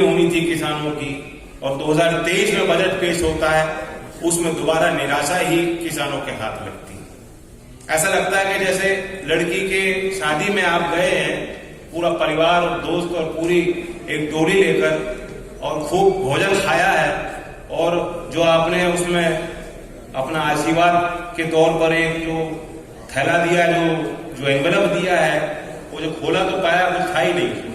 होनी थी किसानों की, और 2023 में बजट पेश होता है, उसमें दोबारा निराशा ही किसानों के हाथ लगती है। ऐसा लगता है कि जैसे लड़की के शादी में आप गए हैं, पूरा परिवार और दोस्त और पूरी एक डोली लेकर और खूब भोजन खाया है, और जो आपने उसमें अपना आशीर्वाद के तौर पर एक जो थैला दिया, जो एनवेलप दिया है, वो जो खोला तो पाया, कुछ खा ही नहीं।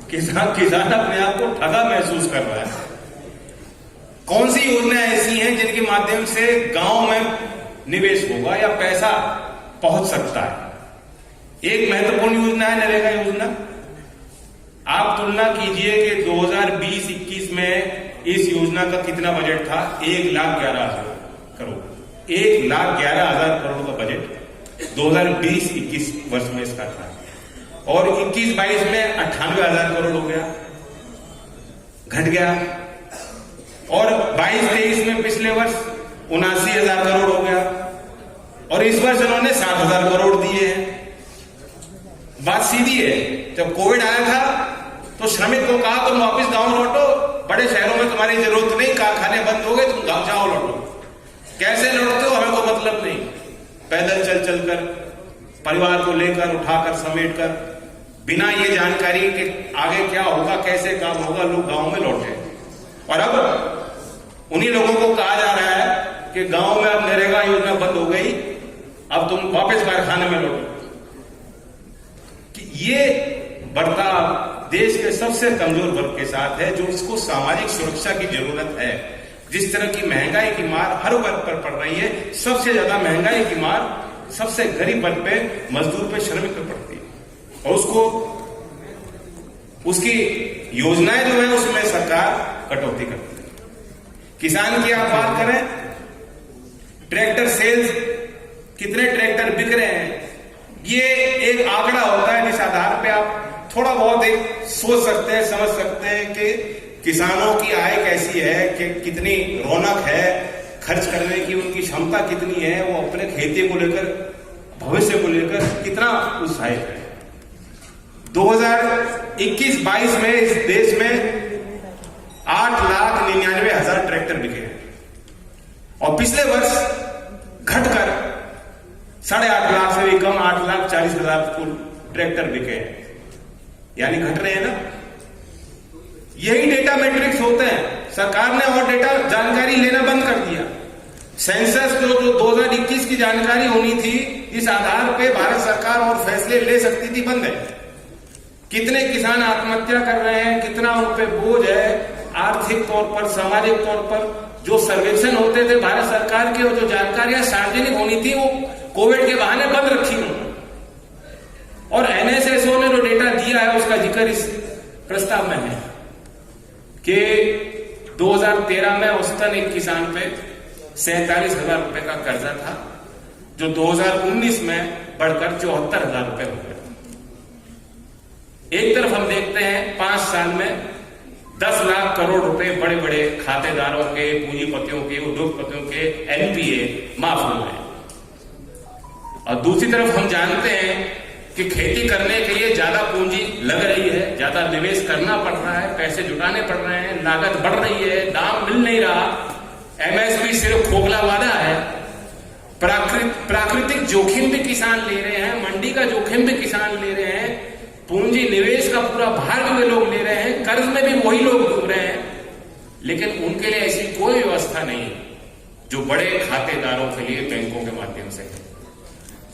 किसान अपने आप को ठगा महसूस कर रहा है। कौन सी योजनाएं ऐसी हैं जिनके माध्यम से गांव में निवेश होगा या पैसा पहुंच सकता है? एक महत्वपूर्ण योजना है नरेगा योजना। आप तुलना कीजिए कि 2020-21 में इस योजना का कितना बजट था? 1,11,000 करोड़। 1,11,000 करोड़ का बजट 2020-21 वर्ष में इसका था, और 21-22 में 98,000 करोड़ हो गया, घट गया। और 22-23 में पिछले वर्ष 79,000 करोड़ हो गया, और इस वर्ष इन्होंने 7,000 करोड़ दिए हैं। बात सीधी है, जब कोविड आया था तो श्रमिक को कहा तुम वापस गांव लौटो, बड़े शहरों में तुम्हारी जरूरत नहीं, कारखाने बंद हो गए, तुम गांव जाओ लौटो। कैसे लौटते हो हमें कोई मतलब नहीं, पैदल चल चलकर, परिवार को लेकर, उठाकर, समेटकर, बिना ये जानकारी कि आगे क्या होगा, कैसे काम होगा, लोग गांव में लौटे। और अब उन्हीं लोगों को कहा जा रहा है कि गांव में अब नरेगा योजना बंद हो गई, अब तुम वापस कारखाने में लौटो। कि ये बर्ताव देश के सबसे कमजोर वर्ग के साथ है, जो इसको सामाजिक सुरक्षा की जरूरत है। जिस तरह की महंगाई की मार हर वर्ग पर पड़ रही है, सबसे ज्यादा महंगाई की मार सबसे गरीब वर्ग पे, मजदूर पे, श्रमिक पे पड़ती है, और उसको उसकी योजनाएं जो है उसमें सरकार कटौती करती है। किसान की आप बात करें, ट्रैक्टर सेल्स, कितने ट्रैक्टर बिक रहे हैं, ये एक आंकड़ा होता है जिस आधार पे आप थोड़ा बहुत एक सोच सकते हैं, समझ सकते हैं कि किसानों की आय कैसी है, कि कितनी रौनक है, खर्च करने की उनकी क्षमता कितनी है, वो अपने खेती को लेकर, भविष्य को लेकर कितना उत्साहित है। 2021-22 में इस देश में 8,99,000 ट्रैक्टर बिके हैं, और पिछले वर्ष घटकर 8.5 लाख से भी कम 8,40,000 ट्रैक्टर बिके हैं, यानी घट रहे हैं ना। यही डेटा मैट्रिक्स होते हैं। सरकार ने और डेटा जानकारी लेना बंद कर दिया। सेंसस जो 2021 की जानकारी होनी थी, इस आधार पे भारत सरकार और फैसले ले सकती थी, बंद है। कितने किसान आत्महत्या कर रहे हैं, कितना उन पे बोझ है आर्थिक तौर पर, सामाजिक तौर पर। जो सर्वेक्षण होते थे भारत सरकार के, और जो जानकारियां सार्वजनिक होनी थी, वो कोविड के बहाने बंद रखी उन्होंने। और एनएसएसओ ने जो डेटा दिया है उसका जिक्र इस प्रस्ताव में है कि 2013 में औसतन एक किसान पे 47,000 रुपए का कर्जा था, जो 2019 में बढ़कर 74,000 रुपए हो गया। एक तरफ हम देखते हैं 5 साल में 10 लाख करोड़ रुपए बड़े बड़े खातेदारों के, पूंजीपतियों के, उद्योगपतियों के एनपीए माफ हो गए, और दूसरी तरफ हम जानते हैं कि खेती करने के लिए ज्यादा पूंजी लग रही है, ज्यादा निवेश करना पड़ रहा है, पैसे जुटाने पड़ रहे हैं, लागत बढ़ रही है, दाम मिल नहीं रहा, एमएसपी सिर्फ खोखला वादा है। प्राकृतिक जोखिम भी किसान ले रहे हैं, मंडी का जोखिम भी किसान ले रहे हैं, पूंजी निवेश का पूरा भार भी वे लोग ले रहे हैं, कर्ज में भी वही लोग डूब रहे हैं। लेकिन उनके लिए ऐसी कोई व्यवस्था नहीं जो बड़े खातेदारों के लिए बैंकों के माध्यम से है।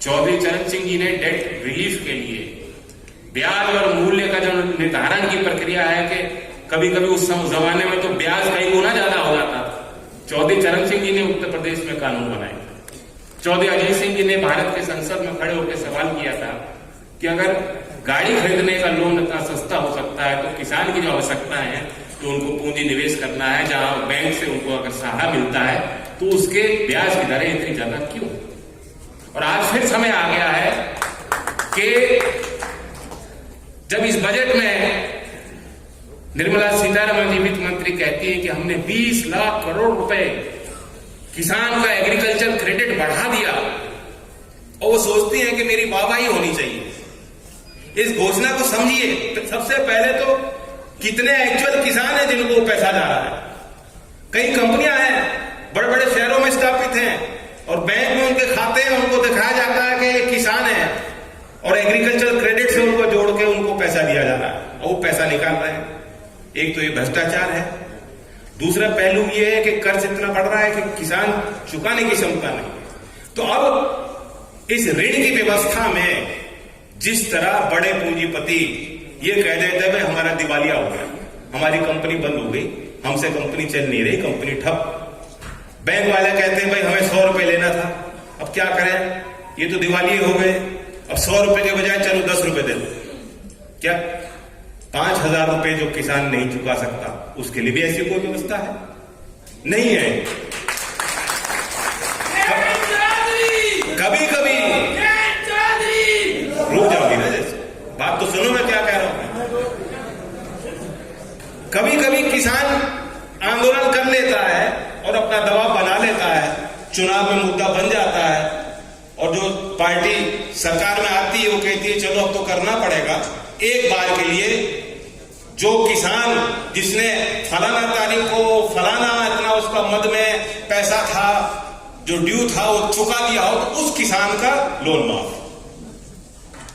चौधरी चरण सिंह जी ने डेट रिलीफ के लिए ब्याज और मूल्य का जो निर्धारण की प्रक्रिया है, कि कभी कभी उस जमाने में तो ब्याज कई गुना ज्यादा हो जाता था, चौधरी चरण सिंह जी ने उत्तर प्रदेश में कानून बनाए। चौधरी अजय सिंह जी ने भारत के संसद में खड़े होकर सवाल किया था कि अगर गाड़ी खरीदने का लोन इतना सस्ता हो सकता है, तो किसान की जो आवश्यकता है, तो उनको पूंजी निवेश करना है, जहां बैंक से उनको अगर सहारा मिलता है, तो उसके ब्याज की दरें इतनी ज्यादा क्यों? और आज फिर समय आ गया है कि जब इस बजट में निर्मला सीतारमण जी वित्त मंत्री कहती है कि हमने 20 लाख करोड़ रुपए किसान का एग्रीकल्चर क्रेडिट बढ़ा दिया, और वो सोचती हैं कि मेरी वाहवाही होनी चाहिए। इस घोषणा को समझिए। तो सबसे पहले तो कितने एक्चुअल किसान हैं जिनको पैसा जा रहा है। कई कंपनियां हैं बड़े बड़े शहरों में स्थापित हैं और बैंक में उनके खाते हैं, उनको दिखाया जाता है कि ये किसान है और एग्रीकल्चर क्रेडिट से उनको जोड़ के उनको पैसा दिया जा रहा है और वो पैसा निकाल रहे हैं। एक तो ये भ्रष्टाचार है। दूसरा पहलू ये है कि कर्ज इतना बढ़ रहा है कि किसान चुकाने की क्षमता नहीं है। तो अब इस ऋण की व्यवस्था में जिस तरह बड़े पूंजीपति ये कह देते हैं भाई हमारा दिवालिया हो गया, हमारी कंपनी बंद हो गई, हमसे कंपनी चल नहीं रही, कंपनी ठप। बैंक वाले कहते हैं भाई हमें 100 रुपए लेना था, अब क्या करें, ये तो दिवालिये हो गए, अब 100 रुपए के बजाय चलो 10 रुपए दे दो। क्या 5,000 रुपए जो किसान नहीं चुका सकता उसके लिए भी ऐसी कोई व्यवस्था है? नहीं है। कभी कभी रुक जाओगी ना, जैसे बात तो सुनो मैं क्या कह रहा हूं। कभी कभी किसान आंदोलन कर लेता है और अपना दबाव बना लेता है, चुनाव में मुद्दा बन जाता है और जो पार्टी सरकार में आती है वो कहती है चलो अब तो करना पड़ेगा। एक बार के लिए जो किसान जिसने फलाना तारीख को फलाना इतना उसका मद में पैसा था, जो ड्यू था वो चुका दिया हो, तो उस किसान का लोन माफ।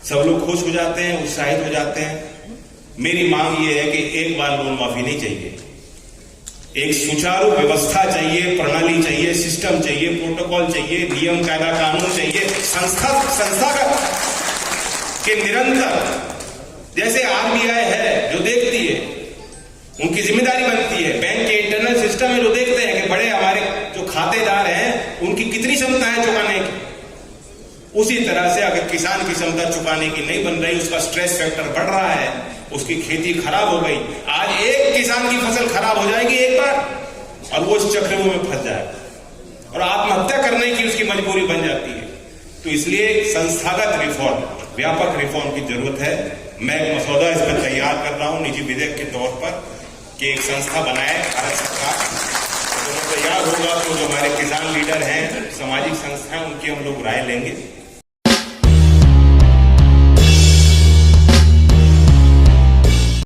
सब लोग खुश हो जाते हैं, उत्साहित हो जाते हैं। मेरी मांग ये है कि एक बार लोन माफी नहीं चाहिए, एक सुचारू व्यवस्था चाहिए, प्रणाली चाहिए, सिस्टम चाहिए, प्रोटोकॉल चाहिए, नियम कायदा कानून चाहिए, संस्थागत के निरंतर, जैसे आरबीआई है जो देखती है, उनकी जिम्मेदारी बनती है। बैंक के इंटरनल सिस्टम में जो देखते हैं कि बड़े हमारे जो खातेदार हैं उनकी कितनी क्षमता है चुकाने की, उसी तरह से अगर किसान की क्षमता चुकाने की नहीं बन रही, उसका स्ट्रेस फैक्टर बढ़ रहा है, उसकी खेती खराब हो गई, आज एक किसान की फसल खराब हो जाएगी एक बार और वो इस चक्रव्यूह में फंस जाएगा और आत्महत्या करने की उसकी मजबूरी बन जाती है। तो इसलिए संस्थागत रिफॉर्म, व्यापक रिफॉर्म की जरूरत है। मैं एक मसौदा इस पर तैयार कर रहा हूं निजी विधेयक के तौर पर कि एक संस्था बनाए भारत सरकार, तो तैयार होगा तो जो हमारे किसान लीडर हैं, सामाजिक संस्थाएं, उनकी हम लोग राय लेंगे।